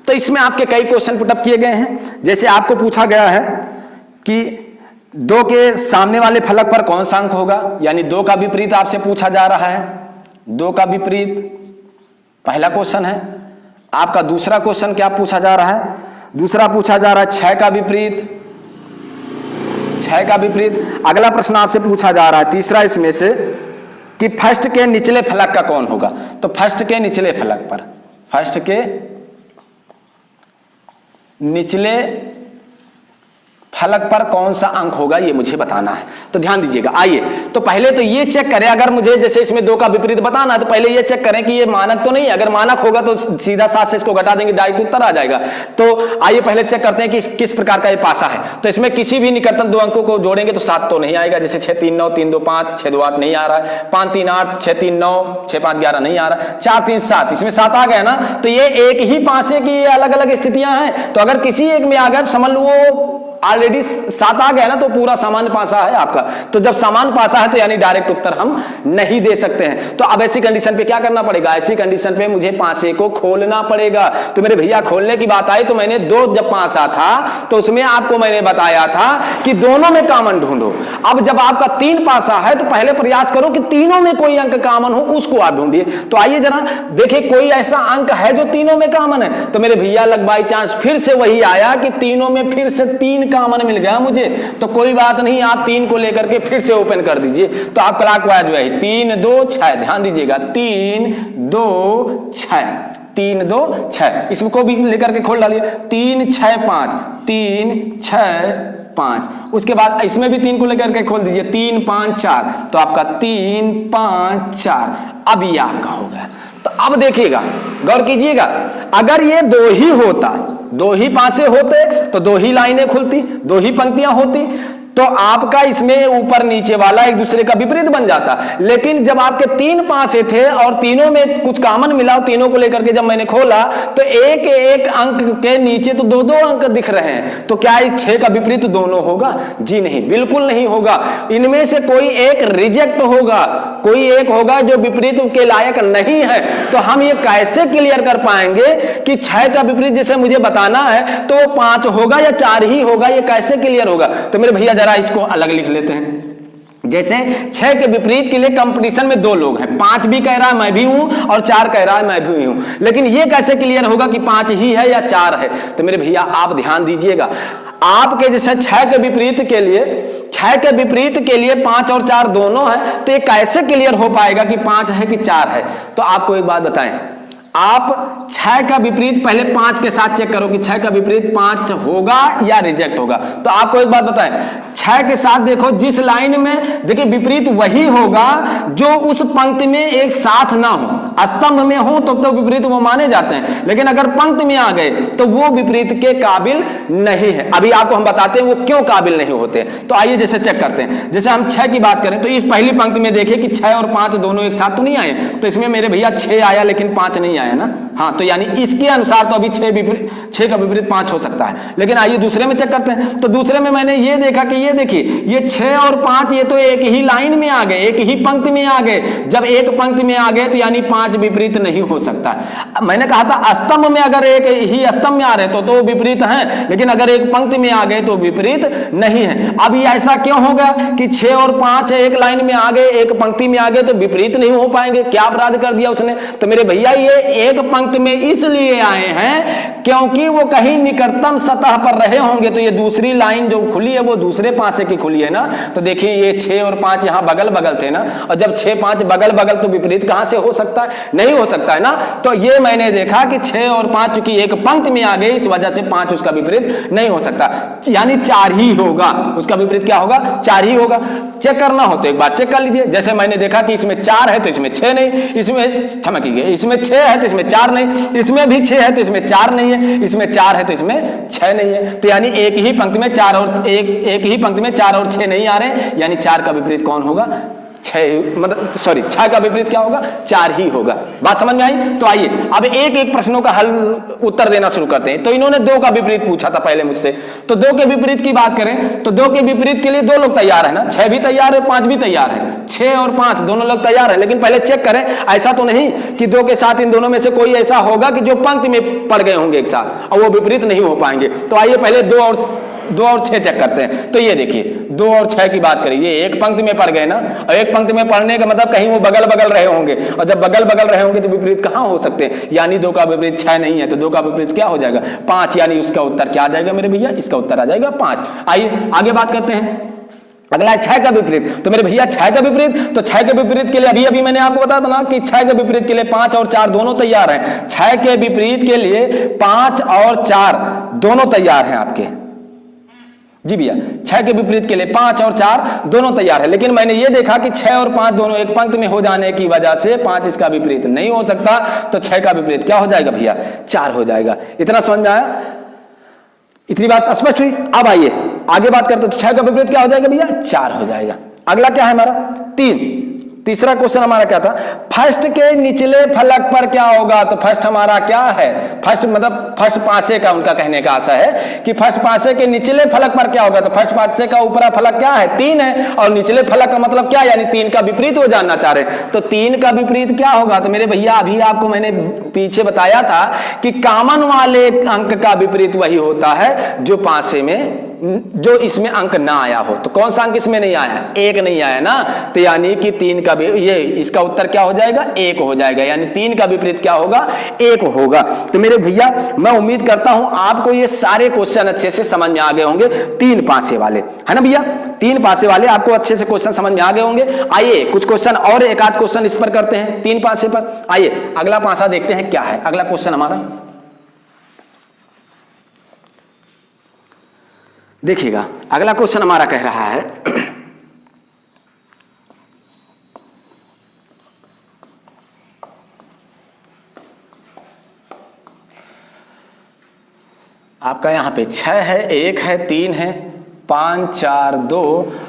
तो इसमें आपके कई क्वेश्चन पुटअप किए गए हैं। जैसे आपको पूछा गया है कि 2 के सामने वाले फलक पर कौन सा अंक होगा, यानी 2 का विपरीत आपसे पूछा जा रहा है। 2 का विपरीत पहला क्वेश्चन है आपका। दूसरा क्वेश्चन क्या पूछा जा रहा है? दूसरा पूछा जा रहा है 6 का विपरीत। 6 का विपरीत। अगला प्रश्न आपसे पूछा जा रहा है तीसरा इसमें से कि फर्स्ट के निचले फलक का कौन होगा। तो फर्स्ट के निचले फलक पर, फर्स्ट के निचले फलक पर कौन सा अंक होगा ये मुझे बताना है। तो ध्यान दीजिएगा। आइए तो पहले तो ये चेक करें, अगर मुझे जैसे इसमें 2 का विपरीत बताना है तो पहले ये चेक करें कि ये मानक तो नहीं है। अगर मानक होगा तो सीधा 7 से इसको घटा देंगे, डायरेक्ट उत्तर आ जाएगा। तो आइए पहले चेक करते हैं कि किस प्रकार का ये पासा है। तो इसमें किसी भी निकटतम 2 अंकों को जोड़ेंगे तो 7 तो नहीं आएगा। जैसे 6 3 9, 3 2 5, 6 2 8 नहीं आ रहा है। 5 3 8, 6 3 9, 6 5 11 नहीं आ रहा है। 4 3 7, इसमें 7 आ गया ना। तो ये एक ही पासे की अलग अलग स्थितियां हैं। तो अगर किसी एक में आ गया तो समझ लो वो ऑलरेडी 7 आ गया ना, तो पूरा सामान्य पासा है आपका। तो जब सामान्य पासा है तो यानी डायरेक्ट उत्तर हम नहीं दे सकते हैं। तो अब ऐसी कंडीशन पे क्या करना पड़ेगा? ऐसी कंडीशन पे मुझे पासे को खोलना पड़ेगा। तो मेरे भैया खोलने की बात आई तो मैंने 2 जब पासा था तो उसमें आपको मैंने बताया था कि दोनों में कॉमन ढूंढो। अब जब आपका 3 पासा है तो पहले प्रयास करो कि तीनों में कोई अंक कॉमन हो, उसको आप ढूंढिए। तो आइए जरा देखिए कोई ऐसा अंक है जो तीनों में कॉमन है। तो मेरे भैया लग बाई चांस फिर से वही आया कि तीनों में फिर से 3 कॉमन मिल गया मुझे। तो कोई बात नहीं, आप 3 को लेकर के फिर से ओपन कर दीजिए। तो आप क्लॉकवाइज जो है 3 2 6, ध्यान दीजिएगा 3 2 6, 3 2 6। इसको भी लेकर के खोल डालिए 3 6 5, 3 6 5। उसके बाद इसमें भी 3 को लेकर के खोल दीजिए 3 5 4। तो आपका 3 5 4 अब ये आपका हो गया। तो अब देखिएगा, गौर कीजिएगा, अगर ये 2 ही होता, 2 ही पासे होते तो 2 ही लाइनें खुलती, 2 ही पंक्तियां होती, तो आपका इसमें ऊपर नीचे वाला एक दूसरे का विपरीत बन जाता। लेकिन जब आपके 3 पासे थे और तीनों में कुछ कॉमन मिला, तीनों को लेकर के जब मैंने खोला तो एक एक अंक के नीचे तो 2 2 अंक दिख रहे हैं। तो क्या 6 का विपरीत दोनों होगा? जी नहीं, बिल्कुल नहीं होगा। इनमें से कोई एक रिजेक्ट होगा, कोई एक होगा जो विपरीत के लायक नहीं है। तो हम ये कैसे क्लियर कर पाएंगे कि 6 का विपरीत जैसे मुझे बताना है तो वो 5 होगा या 4 ही होगा? ये कैसे क्लियर होगा? तो मेरे भैया जरा इसको अलग लिख लेते हैं। जैसे 6 के विपरीत के लिए कंपटीशन में 2 लोग हैं, 5 भी कह रहा है मैं भी हूं और 4 कह रहा है मैं भी हूं। लेकिन ये कैसे क्लियर होगा कि 5 ही है या 4 है? तो मेरे भैया आप ध्यान दीजिएगा, आपके जैसे 6 के विपरीत के लिए, 6 के विपरीत के लिए 5 और 4 दोनों है, तो ये कैसे क्लियर हो पाएगा कि 5 है कि 4 है? तो आपको एक बात बताएं, आप 6 का विपरीत पहले 5 के साथ चेक करो कि 6 का विपरीत 5 होगा या रिजेक्ट होगा। तो आपको एक बात बताएं, 6 के साथ देखो जिस लाइन में, देखिए विपरीत वही होगा जो उस पंक्ति में एक साथ ना हो। स्तंभ में हो तो विपरीत वो माने जाते हैं, लेकिन अगर पंक्ति में आ गए तो वो विपरीत के काबिल नहीं है। अभी आपको हम बताते हैं वो क्यों काबिल नहीं होते। तो आइए जैसे चेक करते हैं। जैसे हम 6 की बात करें तो इस पहली पंक्ति में देखिए कि 6 और 5 दोनों एक साथ तो नहीं आए। तो इसमें मेरे भैया 6 आया लेकिन 5 नहीं आया ना। हाँ, तो यानी इसके अनुसार तो अभी 6 का विपरीत 5 हो सकता है। लेकिन आइए दूसरे में चेक करते हैं। तो दूसरे में मैंने ये देखा कि ये देखिए ये 6 और 5 ये तो एक ही लाइन में आ गए, एक ही पंक्ति में आ गए। जब एक पंक्ति में आ गए तो यानी 5 5 विपरीत नहीं हो सकता। मैंने कहा था स्तंभ में अगर एक ही स्तंभ में आ रहे तो विपरीत हैं, लेकिन अगर एक पंक्ति में आ गए तो विपरीत नहीं है। अब ये ऐसा क्यों होगा कि 6 और 5 एक लाइन में आ गए, एक पंक्ति में आ गए तो विपरीत नहीं हो पाएंगे? क्या अपराध कर दिया उसने? तो मेरे भैया ये एक पंक्ति में इसलिए आए हैं क्योंकि वो कहीं निकटतम सतह पर रहे होंगे। तो ये दूसरी लाइन जो खुली है वो दूसरे पासे की खुली है ना। तो देखिए ये 6 और 5 यहां बगल बगल थे ना, और जब 6 5 बगल बगल तो विपरीत कहां से हो सकता है? नहीं हो सकता है ना। तो ये मैंने देखा कि 6 और 5 चूंकि एक पंक्ति में आ गए, इस वजह से 5 उसका विपरीत नहीं हो सकता, यानी 4 ही होगा। उसका विपरीत क्या होगा? 4 ही होगा। चेक करना हो तो एक बार चेक कर लीजिए। जैसे मैंने देखा कि इसमें 4 है तो इसमें 6 नहीं, इसमें क्षमा कीजिए, इसमें 6 है तो इसमें 4 नहीं, इसमें भी 6 है तो इसमें 4 नहीं है, इसमें 4 है तो इसमें 6 नहीं है। तो यानी एक ही पंक्ति में 4 और एक ही पंक्ति में 4 और 6 नहीं आ रहे, यानी 4 का विपरीत कौन होगा? 6, मतलब सॉरी 6 का विपरीत क्या होगा? 4 ही होगा। बात समझ में आई? तो आइए अब एक एक प्रश्नों का हल उत्तर देना शुरू करते हैं। तो इन्होंने 2 का विपरीत पूछा था पहले मुझसे, तो 2 के विपरीत की बात करें तो 2 के विपरीत के लिए 2 लोग तैयार है ना, 6 भी तैयार है, 5 भी तैयार है। 6 और 5 दोनों लोग तैयार है, लेकिन पहले चेक करें ऐसा तो नहीं कि 2 के साथ इन दोनों में से कोई ऐसा होगा कि जो पंक्ति में पड़ गए होंगे एक साथ और वो विपरीत नहीं हो पाएंगे। तो आइए पहले 2 और 6 चेक करते हैं। तो ये देखिए 2 और 6 की बात करिए, ये एक पंक्ति में पड़ गए ना, और एक पंक्ति में पढ़ने का मतलब कहीं वो बगल बगल रहे होंगे, और जब बगल बगल रहे होंगे तो विपरीत कहां हो सकते हैं? यानी 2 का विपरीत 6 नहीं है, तो 2 का विपरीत क्या हो जाएगा? 5। यानी उसका उत्तर क्या आ जाएगा मेरे भैया? इसका उत्तर आ जाएगा 5। आइए आगे बात करते हैं। अगला है 6 का विपरीत। तो मेरे भैया 6 का विपरीत, तो 6 के विपरीत के लिए अभी मैंने आपको बताया था ना कि 6 के विपरीत के लिए 5 और 4 दोनों तैयार हैं। 6 के विपरीत के लिए 5 और 4 दोनों तैयार हैं आपके। जी भैया 6 के विपरीत के लिए 5 और 4 दोनों तैयार है, लेकिन मैंने ये देखा कि 6 और 5 दोनों एक पंक्ति में हो जाने की वजह से 5 इसका विपरीत नहीं हो सकता। तो 6 का विपरीत क्या हो जाएगा भैया? 4 हो जाएगा। इतना समझ में आया? इतनी बात स्पष्ट हुई? अब आइए आगे बात करते हैं। तो 6 का विपरीत क्या हो जाएगा भैया? 4 हो जाएगा। अगला क्या है हमारा? 3। तीसरा क्वेश्चन हमारा क्या था? फर्स्ट के निचले फलक पर क्या होगा? तो फर्स्ट हमारा क्या है? फर्स्ट मतलब फर्स्ट पासे का उनका कहने का आशा है कि फर्स्ट पासे के निचले फलक पर क्या होगा? तो फर्स्ट पासे का ऊपरा फलक क्या है? 3 है, और निचले फलक का मतलब क्या? यानी 3 का विपरीत वो जानना चाह रहे हैं। तो 3 का विपरीत क्या होगा? तो मेरे भैया अभी आपको मैंने पीछे बताया था कि कॉमन वाले अंक का विपरीत वही होता है जो पासे में, जो इसमें अंक ना आया हो। तो कौन सा अंक इसमें नहीं आया? 1 नहीं आया ना, तो यानी कि 3 का ये इसका उत्तर क्या हो जाएगा? 1 हो जाएगा। यानी 3 का विपरीत क्या होगा? 1 होगा। तो मेरे भैया मैं उम्मीद करता हूं आपको ये सारे क्वेश्चन अच्छे से समझ में आ गए होंगे, 3 पासे वाले, है ना भैया? 3 पासे वाले आपको अच्छे से क्वेश्चन समझ में आ गए होंगे। आइए कुछ क्वेश्चन और एक आध क्वेश्चन इस पर करते हैं, 3 पासे पर। आइए अगला पासा देखते हैं क्या है। अगला क्वेश्चन हमारा देखिएगा, अगला क्वेश्चन हमारा कह रहा है आपका यहां पे 6 है, 1 है, 3 है, 5 4 2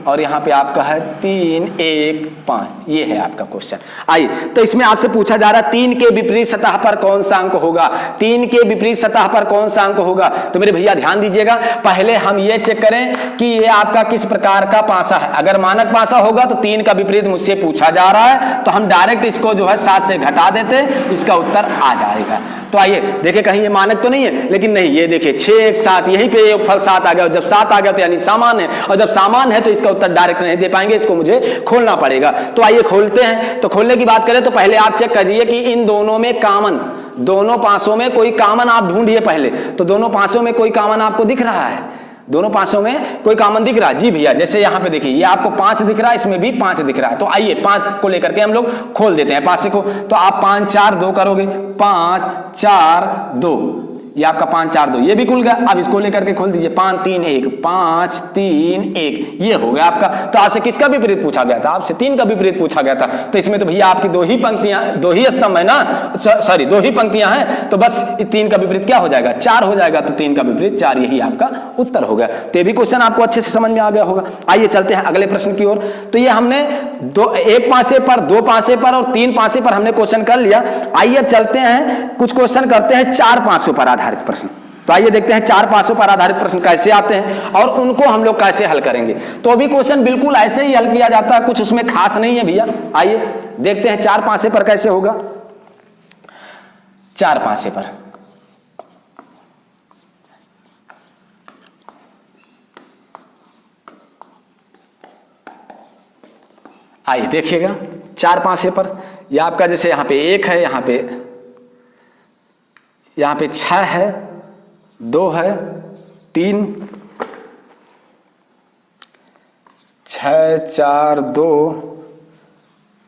और यहां पे आपका है 3 1 5। ये है आपका क्वेश्चन। आइए तो इसमें आपसे पूछा जा रहा है 3 के विपरीत सतह पर कौन सा अंक होगा? 3 के विपरीत सतह पर कौन सा अंक होगा? तो मेरे भैया ध्यान दीजिएगा, पहले हम ये चेक करें कि ये आपका किस प्रकार का पासा है। अगर मानक पासा होगा तो 3 का विपरीत मुझसे पूछा जा रहा है, तो हम डायरेक्ट इसको जो है 7 से घटा देते, इसका उत्तर आ जाएगा। तो आइए देखिए कहीं ये मानक तो नहीं है, लेकिन नहीं, ये देखिए 6 1 7, यहीं पे ये फल 7 आ गया, और जब 7 आ गया तो यानी सामान है, और जब सामान है तो इसका उत्तर डायरेक्ट नहीं दे पाएंगे, इसको मुझे खोलना पड़ेगा। तो आइए खोलते हैं। तो खोलने की बात करें तो पहले आप चेक करिए कि इन दोनों में कॉमन, दोनों पासों में कोई कॉमन आप ढूंढिए पहले। तो दोनों पासों में कोई कॉमन आपको दिख रहा है? दोनों पासों में कोई कॉमन दिख रहा है? जी भैया जैसे यहां पे देखिए ये आपको 5 दिख रहा है, इसमें भी 5 दिख रहा है। तो आइए 5 को लेकर के हम लोग खोल देते हैं पासे को। तो आप 5 4 2 करोगे, 5 4 2, ये आपका 5 4 2, ये भी खुल गया। अब इसको लेकर के खोल दीजिए, 5 3 1, 5 3 1, ये हो गया आपका। तो आपसे किसका विपरीत पूछा गया था? आपसे 3 का विपरीत पूछा गया था। तो इसमें तो भैया आपकी 2 ही पंक्तियां, 2 ही स्तंभ है ना, सॉरी 2 ही पंक्तियां हैं, तो बस 3 का विपरीत क्या हो जाएगा? 4 हो जाएगा। तो 3 का विपरीत 4, यही आपका उत्तर हो गया। तो ये भी क्वेश्चन आपको अच्छे से समझ में आ गया होगा। आइए चलते हैं अगले प्रश्न की ओर। तो ये हमने 1 पासे पर, 2 पासे पर और 3 पासे पर हमने क्वेश्चन कर लिया। आइए चलते हैं कुछ क्वेश्चन करते हैं 4 पासों पर आधारित प्रश्न। तो आइए देखते हैं 4 पासों पर आधारित प्रश्न कैसे आते हैं और उनको हम लोग कैसे हल करेंगे। तो अभी क्वेश्चन बिल्कुल ऐसे ही हल किया जाता है, कुछ उसमें खास नहीं है भैया। आइए देखते हैं 4 पासे पर कैसे होगा। 4 पासे पर। आइए देखिएगा 4 पासे पर, यह आपका जैसे यहां पे 1 है, यहां पे 6 है, 2 है, 3, 6 4 2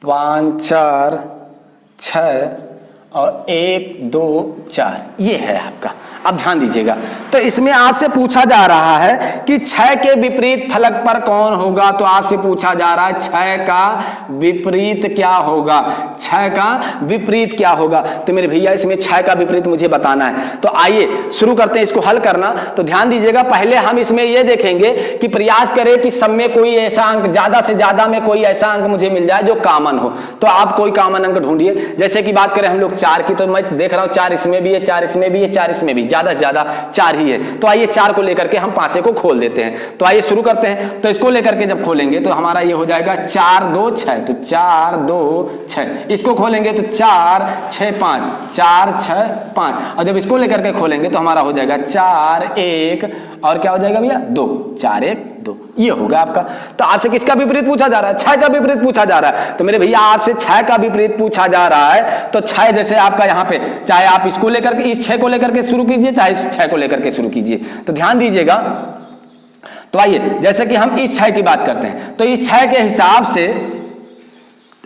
5 4 6 और 1 2 4, ये है आपका। अब ध्यान दीजिएगा, तो इसमें आपसे पूछा जा रहा है कि 6 के विपरीत फलक पर कौन होगा। तो आपसे पूछा जा रहा है 6 का विपरीत क्या होगा, 6 का विपरीत क्या होगा। तो मेरे भैया इसमें 6 का विपरीत मुझे बताना है। तो आइए शुरू करते हैं इसको हल करना। तो ध्यान दीजिएगा, पहले हम इसमें यह देखेंगे कि प्रयास करें कि सब में कोई ऐसा अंक, ज्यादा से ज्यादा में कोई ऐसा अंक मुझे मिल जाए जो कॉमन हो। तो आप कोई कॉमन अंक ढूंढिए। जैसे कि बात करें हम लोग 4 की, तो मैं देख रहा हूं 4 इसमें भी है, 4 इसमें भी है, 4 इसमें भी, ज्यादा से ज्यादा 4 ही है। तो आइए 4 को लेकर के हम पासे को खोल देते हैं। तो आइए शुरू करते हैं। तो इसको लेकर के जब खोलेंगे तो हमारा ये हो जाएगा 4 2 6, तो 4 2 6। इसको खोलेंगे तो 4 6 5, 4 6 5। और जब इसको लेकर के खोलेंगे तो हमारा हो जाएगा 4 1 और क्या हो जाएगा भैया 2, 4 1 2, ये होगा आपका। तो आपसे किसका विपरीत पूछा जा रहा है, 6 का विपरीत पूछा जा रहा है। तो मेरे भैया आपसे 6 का विपरीत पूछा जा रहा है। तो 6 जैसे आपका यहाँ पे, चाहे आप इसको लेकर के, इस 6 को लेकर के शुरू कीजिए, चाहे इस 6 को लेकर के शुरू कीजिए। तो ध्यान दीजिएगा, तो आइए जैसे कि हम इस 6 की बात करते हैं, तो इस 6 के हिसाब से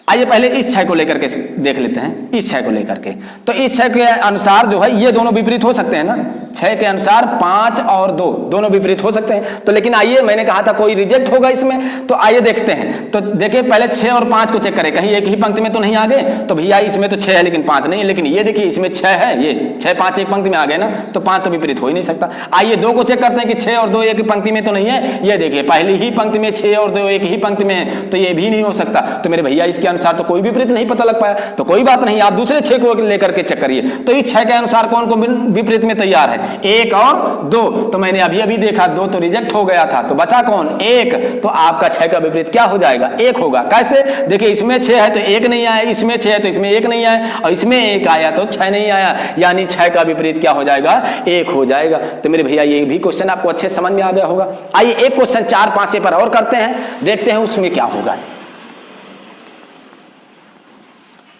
आइए पहले इस 6 को लेकर के देख लेते हैं। इस 6 को लेकर के, तो इस 6 के अनुसार जो है ये दोनों विपरीत हो सकते हैं ना। 6 के अनुसार 5 और 2 दोनों विपरीत हो सकते हैं। तो लेकिन आइए, मैंने कहा था कोई रिजेक्ट होगा इसमें। तो आइए देखते हैं। तो देखिए पहले 6 और 5 को चेक करें, कहीं एक ही पंक्ति में तो नहीं आ गए। तो भैया इसमें तो 6 है लेकिन 5 नहीं है। लेकिन ये देखिए इसमें 6 है, ये 6 5 एक पंक्ति में आ गए ना, तो 5 तो विपरीत हो ही नहीं सकता। आइए 2 को चेक करते हैं कि 6 और 2 एक पंक्ति में तो नहीं है। ये देखिए पहली ही पंक्ति में 6 और 2 एक ही पंक्ति में है, तो ये भी नहीं हो सकता। तो मेरे भैया इसके अनुसार तो कोई विपरीत नहीं पता लग पाया। तो कोई बात नहीं, आप दूसरे 6 को लेकर के चेक करिए। तो इस 6 के अनुसार कौन कौन विपरीत में तैयार है, 1 और 2। तो मैंने अभी अभी देखा 2 तो रिजेक्ट हो गया था, तो बचा कौन, 1। तो आपका 6 का विपरीत क्या हो जाएगा, 1 होगा। कैसे, देखिए इसमें 6 है तो 1 नहीं आया, इसमें 6 है तो इसमें 1 नहीं आया, और इसमें 1 आया तो 6 नहीं आया। यानी 6 का विपरीत क्या हो जाएगा, 1 हो जाएगा। तो मेरे भैया ये भी क्वेश्चन आपको अच्छे समझ में आ गया होगा। आइए एक क्वेश्चन 4 पासे पर और करते हैं, देखते हैं उसमें क्या होगा।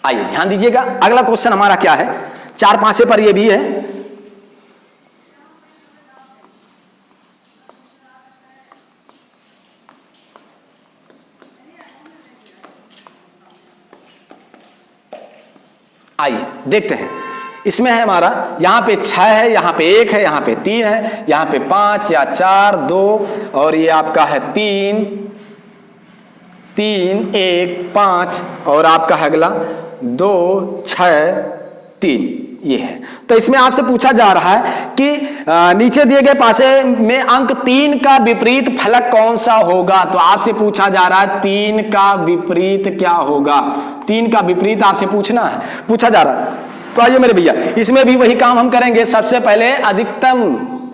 आइए ध्यान दीजिएगा, अगला क्वेश्चन हमारा क्या है, 4 पासे पर ये भी है। आइए देखते हैं। इसमें है हमारा, यहां पे 6 है, यहां पे 1 है, यहां पे 3 है, यहां पे 5 या 4 2 और ये आपका है 3 3 1 5 और आपका है अगला 2 6 3, ये है। तो इसमें आपसे पूछा जा रहा है कि नीचे दिए गए पासे में अंक 3 का विपरीत फलक कौन सा होगा। तो आपसे पूछा जा रहा है 3 का विपरीत क्या होगा, 3 का विपरीत आपसे पूछा जा रहा है। तो आइए मेरे भैया इसमें भी वही काम हम करेंगे। सबसे पहले अधिकतम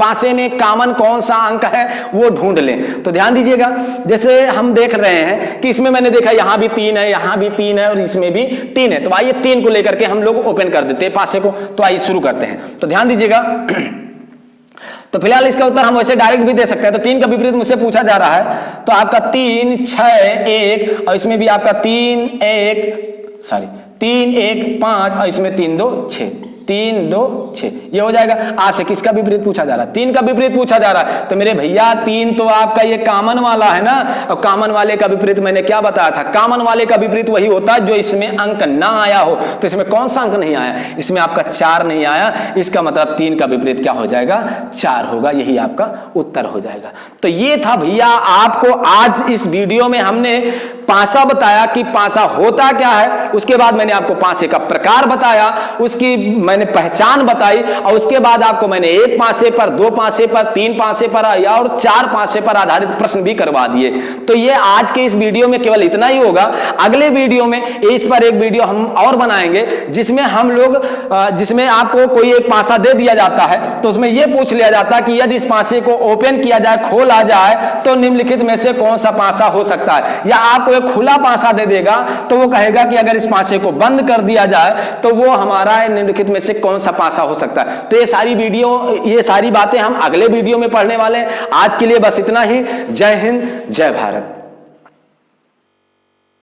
पासे में कॉमन कौन सा अंक है वो ढूंढ लें। तो ध्यान दीजिएगा, जैसे हम देख रहे हैं कि इसमें मैंने देखा यहां भी 3 है, यहां भी 3 है और इसमें भी 3 है। तो आइए 3 को लेकर के हम लोग ओपन कर देते हैं पासे को। तो आइए शुरू करते हैं। तो ध्यान दीजिएगा, तो फिलहाल इसका उत्तर हम वैसे डायरेक्ट भी दे सकते हैं। तो 3 का विपरीत मुझसे पूछा जा रहा है, तो आपका 3 6 1 और इसमें भी आपका 3 1 5 और इसमें 3 2 6, 3 2 6 ये हो जाएगा। आपसे किसका विपरीत पूछा जा रहा है, 3 का विपरीत पूछा जा रहा है। तो मेरे भैया 3 तो आपका ये कॉमन वाला है ना, और कॉमन वाले का विपरीत मैंने क्या बताया था, कॉमन वाले का विपरीत वही होता है जो इसमें अंक ना आया हो। तो इसमें कौन सा अंक नहीं आया, इसमें आपका 4 नहीं आया, इसका मतलब 3 का विपरीत क्या हो जाएगा, 4 होगा। यही आपका उत्तर हो जाएगा। तो ये था भैया आपको आज इस वीडियो में हमने पासा बताया कि पासा होता क्या है, उसके बाद मैंने आपको पासे का प्रकार बताया, उसकी मैंने पहचान बताई, और उसके बाद आपको मैंने 1 पासे पर, 2 पासे पर, 3 पासे पर और 4 पासे पर आधारित प्रश्न भी करवा दिए। तो ये आज के इस वीडियो में केवल इतना ही होगा। अगले वीडियो में इस पर एक वीडियो हम और बनाएंगे जिसमें हम लोग जिसमें आपको कोई एक पासा दे दिया जाता है, तो उसमें यह पूछ लिया जाता है कि यदि इस पासे को ओपन किया जाए, खोला जाए, तो निम्नलिखित में से कौन सा पासा हो सकता है। या आपको एक खुला पासा दे देगा तो वो कहेगा कि अगर इस पासे को बंद कर दिया जाए तो वो हमारा निम्नलिखित में से कौन सा पासा हो सकता है। तो ये सारी बातें हम अगले वीडियो में पढ़ने वाले हैं। आज के लिए बस इतना ही। जय हिंद, जय भारत।